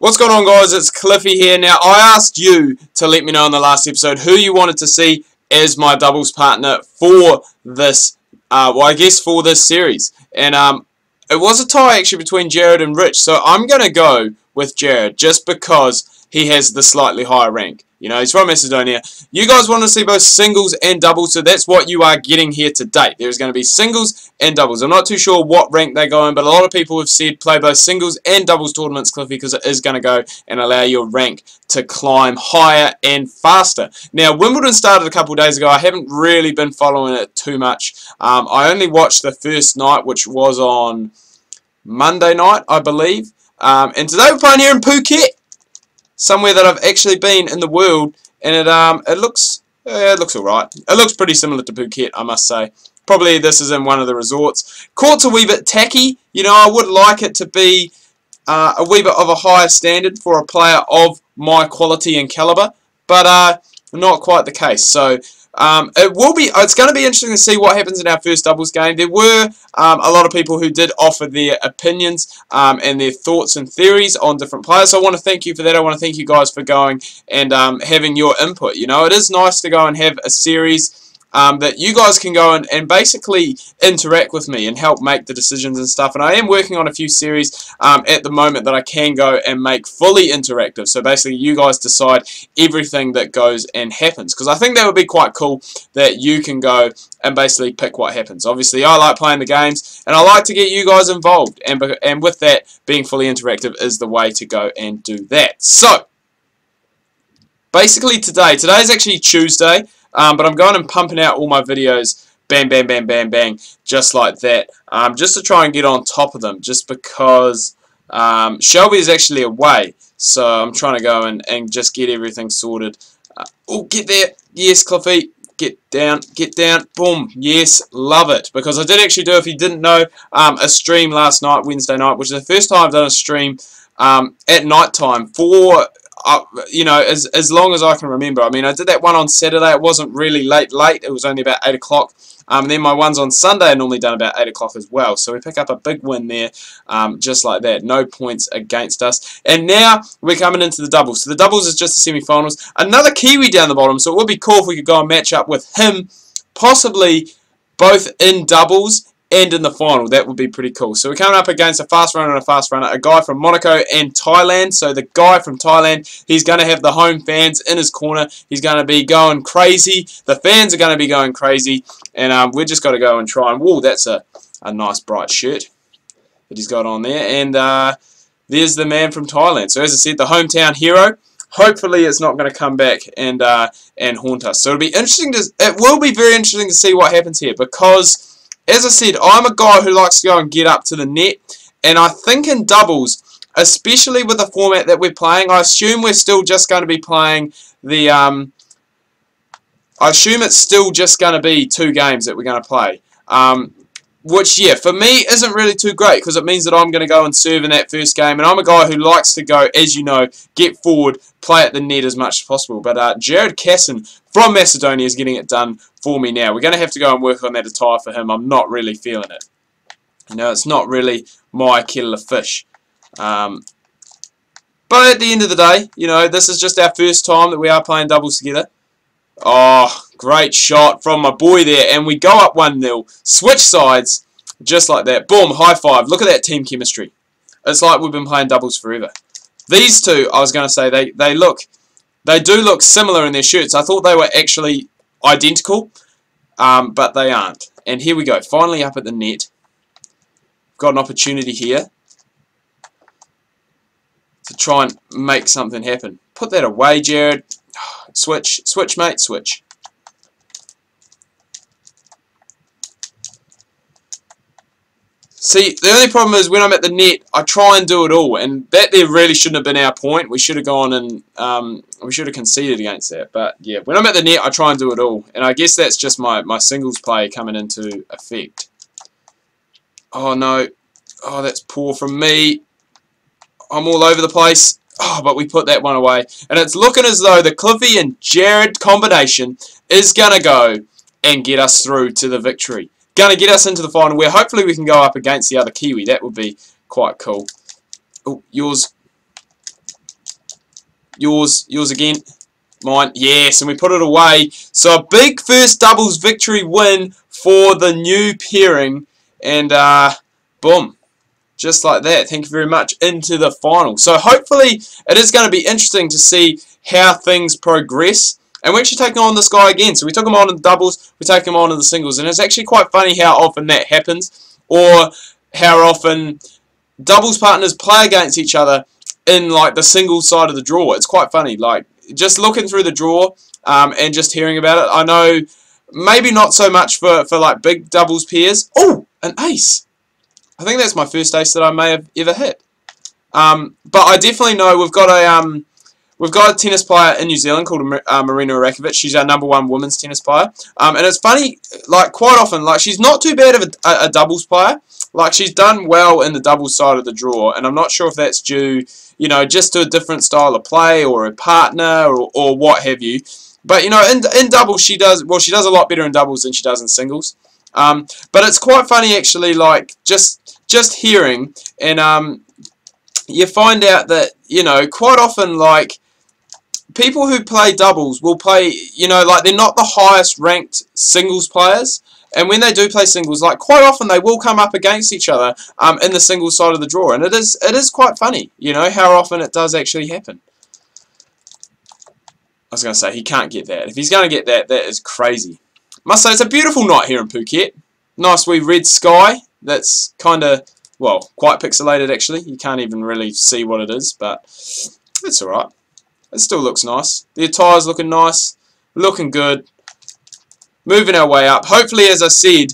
What's going on, guys? It's Cliffy here. Now, I asked you to let me know in the last episode who you wanted to see as my doubles partner for this, for this series. And it was a tie actually between Jared and Rich, so I'm going to go with Jared just because he has the slightly higher rank. You know, he's from Macedonia. You guys want to see both singles and doubles, so that's what you are getting here today. There's going to be singles and doubles. I'm not too sure what rank they go in, but a lot of people have said play both singles and doubles tournaments, Cliffy, because it is going to go and allow your rank to climb higher and faster. Now, Wimbledon started a couple of days ago. I haven't really been following it too much. I only watched the first night, which was on Monday night, I believe. And today we're playing here in Phuket, somewhere that I've actually been in the world, and it looks alright. It looks pretty similar to Phuket, I must say. Probably this is in one of the resorts. Court's a wee bit tacky. You know, I would like it to be a wee bit of a higher standard for a player of my quality and caliber, but not quite the case. So it's going to be interesting to see what happens in our first doubles game. There were a lot of people who did offer their opinions and their thoughts and theories on different players. So I want to thank you for that. I want to thank you guys for going and having your input. You know, it is nice to go and have a series that you guys can go and basically interact with me and help make the decisions and stuff. And I am working on a few series at the moment that I can go and make fully interactive. So basically you guys decide everything that goes and happens. Because I think that would be quite cool that you can go and basically pick what happens. Obviously I like playing the games and I like to get you guys involved. And with that, being fully interactive is the way to go and do that. So basically today is actually Tuesday. But I'm going and pumping out all my videos, bang, bang, bang, bang, bang, just like that, just to try and get on top of them, just because Shelby is actually away, so I'm trying to go and just get everything sorted. Oh, get there, yes, Cliffy, get down, boom, yes, love it, because I did actually do, if you didn't know, a stream last night, Wednesday night, which is the first time I've done a stream at night time for you know, as long as I can remember. I mean, I did that one on Saturday. It wasn't really late. It was only about 8 o'clock. Then my ones on Sunday are normally done about 8 o'clock as well. So we pick up a big win there, just like that. No points against us. And now we're coming into the doubles. So the doubles is just the semi-finals. Another Kiwi down the bottom. So it would be cool if we could go and match up with him, possibly both in doubles and in the final. That would be pretty cool. So we're coming up against a fast runner and a fast runner, a guy from Monaco and Thailand. So the guy from Thailand, he's going to have the home fans in his corner. He's going to be going crazy. The fans are going to be going crazy. And we've just got to go and try and... Whoa, that's a nice bright shirt that he's got on there. And there's the man from Thailand. So as I said, the hometown hero. Hopefully it's not going to come back and haunt us. So it will be very interesting to see what happens here, because as I said, I'm a guy who likes to go and get up to the net, and I think in doubles, especially with the format that we're playing, I assume we're still just going to be playing the, I assume it's still just going to be 2 games that we're going to play, which, yeah, for me isn't really too great, because it means that I'm going to go and serve in that first game, and I'm a guy who likes to go, as you know, get forward, play at the net as much as possible. But Jared Casson from Macedonia is getting it done for me now. We're going to have to go and work on that attire for him. I'm not really feeling it. You know, it's not really my kettle of fish. But at the end of the day, you know, this is just our first time that we are playing doubles together. Oh, great shot from my boy there. And we go up 1-0. Switch sides, just like that. Boom, high five. Look at that team chemistry. It's like we've been playing doubles forever. These two, I was going to say, they do look similar in their shirts. I thought they were actually identical, but they aren't. And here we go, finally up at the net. Got an opportunity here to try and make something happen. Put that away, Jared. Switch, mate, switch. See, the only problem is when I'm at the net, I try and do it all, and that there really shouldn't have been our point. We should have gone and we should have conceded against that. But yeah, when I'm at the net, I try and do it all, and I guess that's just my singles play coming into effect. Oh no, oh that's poor from me. I'm all over the place. Oh, but we put that one away, and it's looking as though the Cliffy and Jared combination is gonna go and get us through to the victory. Going to get us into the final where hopefully we can go up against the other Kiwi. That would be quite cool. Oh, yours. Yours again. Mine. Yes, and we put it away. So a big first doubles victory win for the new pairing. And boom. Just like that. Thank you very much. Into the final. So hopefully it is going to be interesting to see how things progress. And we're actually taking on this guy again. So we took him on in the doubles. We take him on in the singles. And it's actually quite funny how often that happens. Or how often doubles partners play against each other in like the single side of the draw. It's quite funny. Like just looking through the draw and just hearing about it. I know maybe not so much for like big doubles pairs. Oh, an ace. I think that's my first ace that I may have ever hit. But I definitely know we've got a tennis player in New Zealand called Marina Rakovic. She's our #1 women's tennis player. And it's funny, like quite often, like she's not too bad of a doubles player. Like she's done well in the doubles side of the draw, and I'm not sure if that's due, you know, just to a different style of play or a partner or what have you. But you know, in doubles she does a lot better in doubles than she does in singles. But it's quite funny actually, like just hearing, and you find out that, you know, quite often like people who play doubles will play, you know, like they're not the highest ranked singles players. And when they do play singles, like quite often they will come up against each other in the singles side of the draw, and it is quite funny, you know, how often it does actually happen. I was going to say he can't get that. If he's going to get that, that is crazy. Must say it's a beautiful night here in Phuket. Nice wee red sky. That's kind of, well, quite pixelated actually. You can't even really see what it is, but it's all right. It still looks nice. The attire's looking nice, looking good. Moving our way up. Hopefully, as I said,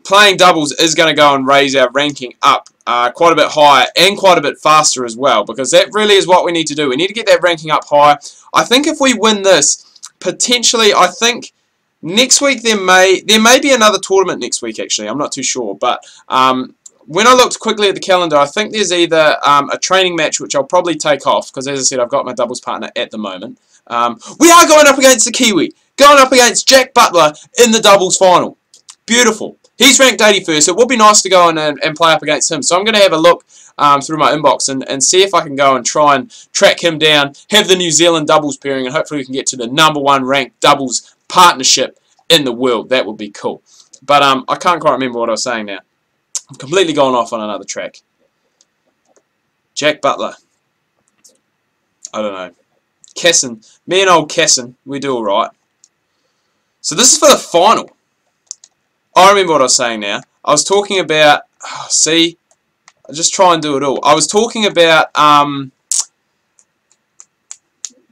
playing doubles is going to go and raise our ranking up quite a bit higher and quite a bit faster as well, because that really is what we need to do. We need to get that ranking up higher. I think if we win this, potentially, I think next week there may be another tournament next week. Actually, I'm not too sure, but when I looked quickly at the calendar, I think there's either a training match, which I'll probably take off because, as I said, I've got my doubles partner at the moment. We are going up against the Kiwi. Going up against Jack Butler in the doubles final. Beautiful. He's ranked 81st. So it would be nice to go and play up against him. So I'm going to have a look through my inbox and see if I can go and try and track him down, have the New Zealand doubles pairing, and hopefully we can get to the #1 ranked doubles partnership in the world. That would be cool. But I can't quite remember what I was saying now. I've completely gone off on another track. Jack Butler. I don't know. Casson. Me and old Casson, we do alright. So this is for the final. I remember what I was saying now. I was talking about, see, I just try and do it all. I was talking about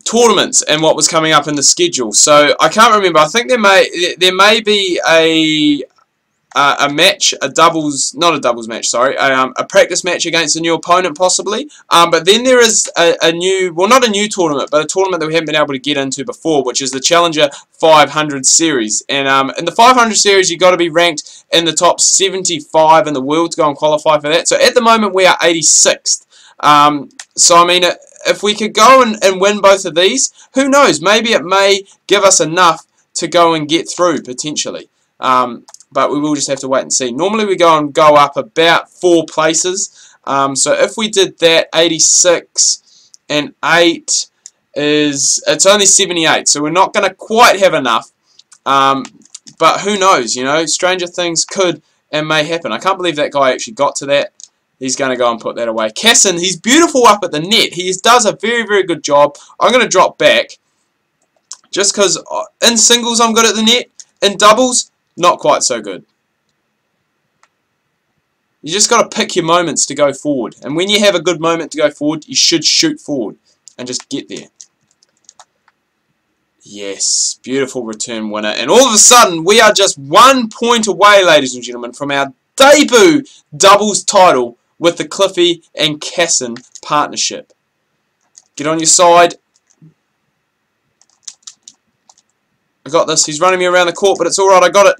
tournaments and what was coming up in the schedule. So I can't remember. I think there may be a match, a doubles, not a doubles match, sorry, a practice match against a new opponent possibly. But then there is a new, well, not a new tournament, but a tournament that we haven't been able to get into before, which is the Challenger 500 series. And in the 500 series, you've got to be ranked in the top 75 in the world to go and qualify for that. So at the moment, we are 86th. So I mean, if we could go and win both of these, who knows? Maybe it may give us enough to go and get through potentially. But we will just have to wait and see. Normally we go up about 4 places. So if we did that, 86 and 8 it's only 78. So we're not going to quite have enough. But who knows, you know, stranger things could and may happen. I can't believe that guy actually got to that. He's going to go and put that away. Casson, he's beautiful up at the net. He does a very, very good job. I'm going to drop back. Just because in singles I'm good at the net. In doubles, not quite so good. You just got to pick your moments to go forward. And when you have a good moment to go forward, you should shoot forward and just get there. Yes, beautiful return winner. And all of a sudden, we are just 1 point away, ladies and gentlemen, from our debut doubles title with the Cliffy and Casson partnership. Get on your side. I got this. He's running me around the court, but it's alright. I got it.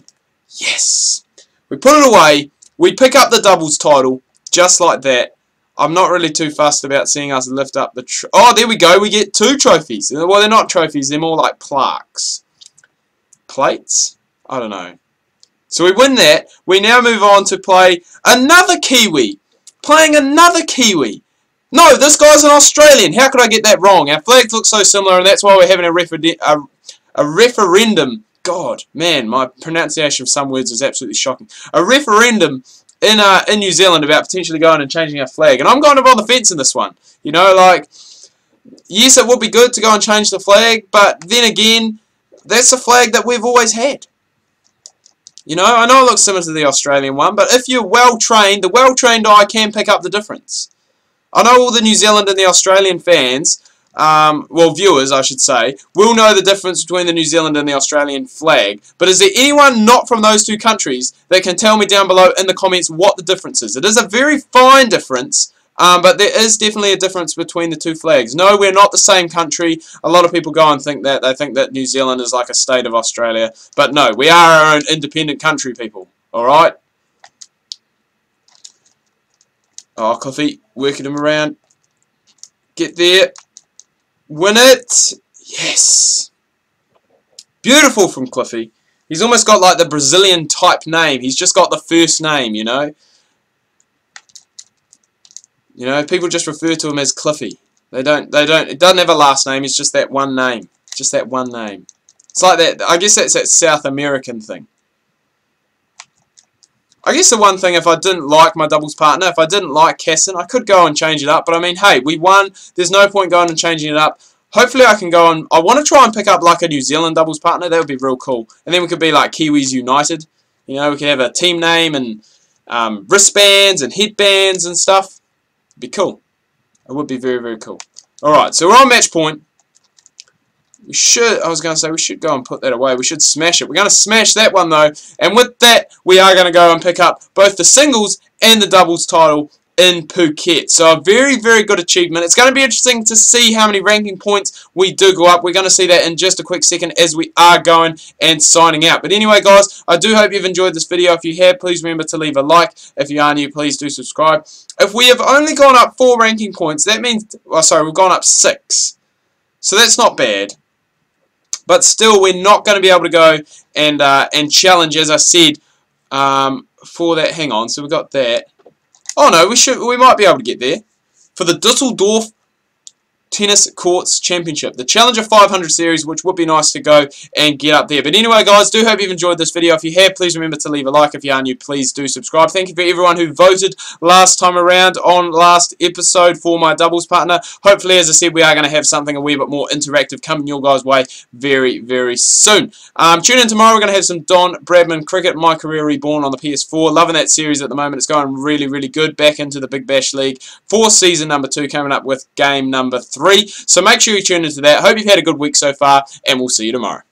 Yes. We put it away. We pick up the doubles title just like that. I'm not really too fussed about seeing us lift up the... Oh, there we go. We get 2 trophies. Well, they're not trophies. They're more like plaques. Plates? I don't know. So we win that. We now move on to play another Kiwi. Playing another Kiwi. No, this guy's an Australian. How could I get that wrong? Our flags look so similar, and that's why we're having a referendum. God, man, my pronunciation of some words is absolutely shocking. A referendum in New Zealand about potentially going and changing our flag. And I'm kind of on the fence in this one. You know, like, yes, it would be good to go and change the flag, but then again, that's a flag that we've always had. You know, I know it looks similar to the Australian one, but if you're well-trained, the well-trained eye can pick up the difference. I know all the New Zealand and the Australian fans, well, viewers, I should say, will know the difference between the New Zealand and the Australian flag. But is there anyone not from those two countries that can tell me down below in the comments what the difference is? It is a very fine difference, but there is definitely a difference between the two flags. No, we're not the same country. A lot of people go and think that. They think that New Zealand is like a state of Australia. But no, we are our own independent country, people. Alright? Oh, Cliffy, working him around. Get there. Win it. Yes. Beautiful from Cliffy. He's almost got like the Brazilian type name. He's just got the first name, you know. You know, people just refer to him as Cliffy. It doesn't have a last name, it's just that one name. Just that one name. It's like that, I guess that's that South American thing. I guess the one thing, if I didn't like my doubles partner, if I didn't like Casson, I could go and change it up. But I mean, hey, we won. There's no point going and changing it up. Hopefully I can go and... I want to try and pick up like a New Zealand doubles partner. That would be real cool. And then we could be like Kiwis United. You know, we could have a team name and wristbands and headbands and stuff. It'd be cool. It would be very, very cool. Alright, so we're on match point. We should, I was going to say, we should go and put that away. We should smash it. We're going to smash that one, though. And with that, we are going to go and pick up both the singles and the doubles title in Phuket. So a very, very good achievement. It's going to be interesting to see how many ranking points we do go up. We're going to see that in just a quick second as we are going and signing out. But anyway, guys, I do hope you've enjoyed this video. If you have, please remember to leave a like. If you are new, please do subscribe. If we have only gone up 4 ranking points, that means, well, sorry, we've gone up 6. So that's not bad. But still, we're not going to be able to go and challenge, as I said, for that. Hang on, so we've got that. Oh no, we might be able to get there for the Dusseldorf Tennis Courts Championship, the Challenger 500 series, which would be nice to go and get up there. But anyway, guys, do hope you've enjoyed this video. If you have, please remember to leave a like. If you are new, please do subscribe. Thank you for everyone who voted last time around on last episode for my doubles partner. Hopefully, as I said, we are going to have something a wee bit more interactive coming your guys' way very, very soon. Tune in tomorrow. We're going to have some Don Bradman Cricket, My Career Reborn on the PS4. Loving that series at the moment. It's going really, really good. Back into the Big Bash League for season number 2, coming up with game number 3. So make sure you tune into that. Hope you've had a good week so far, and we'll see you tomorrow.